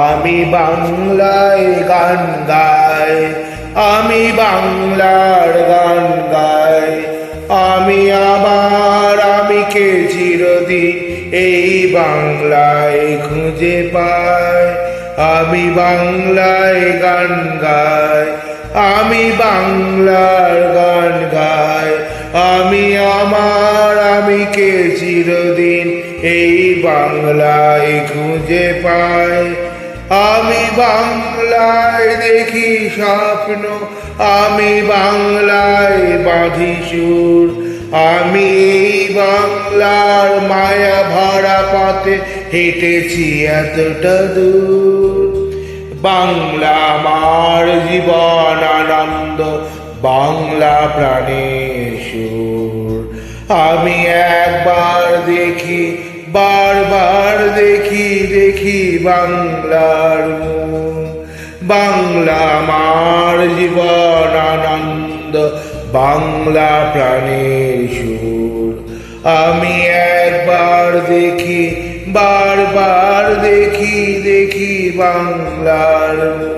আমি বাংলায় গান গাই, আমি বাংলার গান গাই, আমি আমার আমিকে চিরদিন এই বাংলায় খুঁজে পাই। আমি বাংলায় গান গাই, আমি বাংলার গান গাই, আমি আমার আমিকে চিরদিন এই বাংলায় খুঁজে পাই। আমি বাংলায় দেখি স্বপ্ন, আমি বাংলায় বাঁধি সুর, আমি এই বাংলার মায়া ভরা পথে হেঁটেছি এতটা দূর। বাংলা আমার জীবন আনন্দ, বাংলা প্রাণের সুর। আমি একবার দেখি, বারবার দেখি, দেখি বাংলার মুখ। বাংলা আমার জীবন আনন্দ, বাংলা প্রাণের সুর। আমি একবার দেখি, বারবার দেখি, দেখি বাংলার মুখ।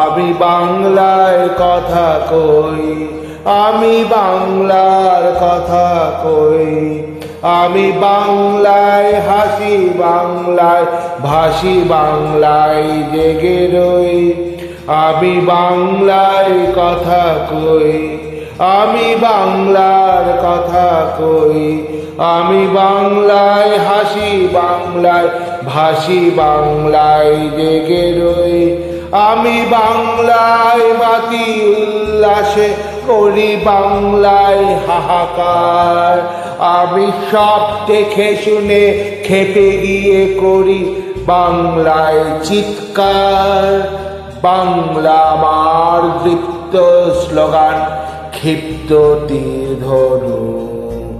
আমি বাংলায় কথা কই, আমি বাংলার কথা কই, আমি বাংলায় হাসি, বাংলায় ভাসি, বাংলায় জেগে রই। আমি বাংলায় কথা কই, আমি বাংলার কথা কই, আমি বাংলায় হাসি, বাংলায় ভাসি, বাংলায় জেগে রই। আমি বাংলায় বাতি উল্লাসে করি, বাংলায় হাহাকার। আমি সব দেখে শুনে খেপে গিয়ে করি বাংলায় চিৎকার। বাংলা আমার দীপ্ত স্লোগান, ক্ষিপ্ত তীর ধনুক।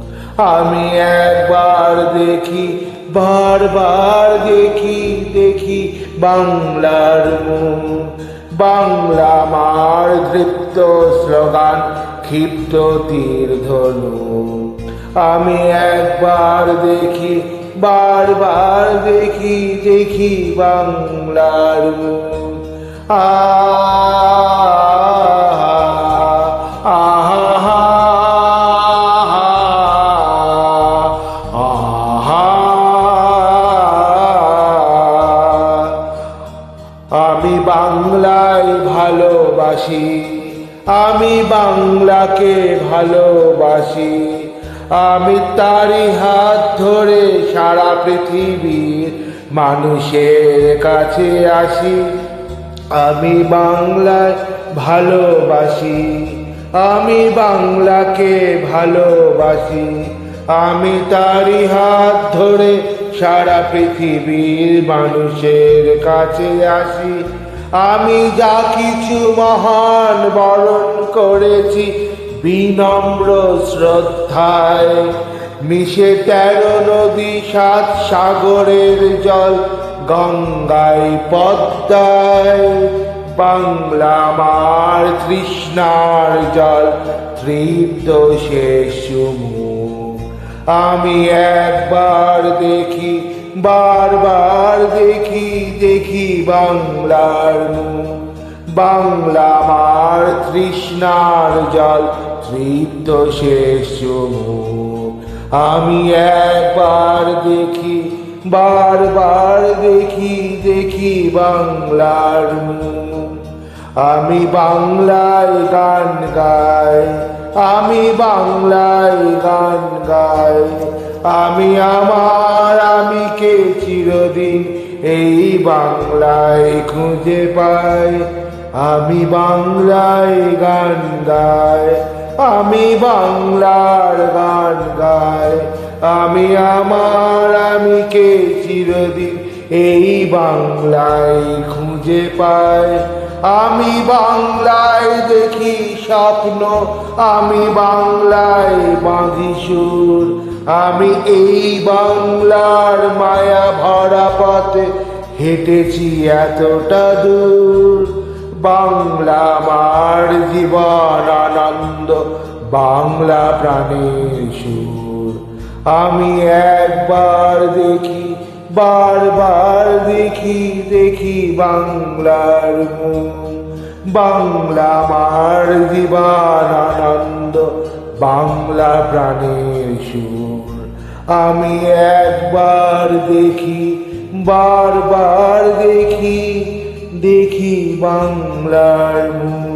আমি একবার দেখি, বারবার দেখি, দেখি বাংলার মুখ। বাংলা আমার দীপ্ত স্লোগান, ক্ষিপ্ত তীর ধনুক। আমি একবার দেখি, বারবার দেখি, দেখি বাংলার মুখ। আমি বাংলায় ভালোবাসি, আমি বাংলাকে ভালোবাসি, আমি তারই হাত ধরে সারা পৃথিবীর মানুষের কাছে আসি। আমি বাংলায় ভালোবাসি, আমি বাংলাকে ভালোবাসি, আমি তারই হাত ধরে সারা পৃথিবীর মানুষের কাছে আসি। আমি যা কিছু মহান বরণ করেছি বিনম্র শ্রদ্ধায়, মিশে 13 নদী 7 সাগরের জল, গঙ্গায় পদ্মায়। বাংলা আমার তৃষ্ণার জল, তৃপ্ত শেষ মুখ। আমি একবার দেখি, বারবার দেখি, দেখি বাংলার মুখ। বাংলা আমার তৃষ্ণার জল, তৃপ্ত শেষ মুখ। আমি একবার দেখি, বারবার দেখি, দেখি বাংলার মুখ। আমি বাংলায় গান গাই, আমি বাংলায় গান গাই, আমি আমার আমিকে চিরদিন এই বাংলায় খুঁজে পাই। আমি বাংলায় গান গাই, আমি বাংলার গান গাই। আমি আমার আমিকে চিরদিন এই বাংলায় খুঁজে পাই। আমি বাংলায় দেখি স্বপ্ন, আমি বাংলায় বাঁধি সুর। আমি এই বাংলার মায়া ভরা পথে হেঁটেছি এতটা দূর। বাংলা আমার জীবন আনন্দ, বাংলা প্রাণের সুর। আমি একবার দেখি, বারবার দেখি, দেখি বাংলার মুখ। বাংলা আমার জীবন আনন্দ, বাংলা প্রাণের সুর। আমি একবার দেখি, বারবার দেখি, দেখি বাংলার মুখ।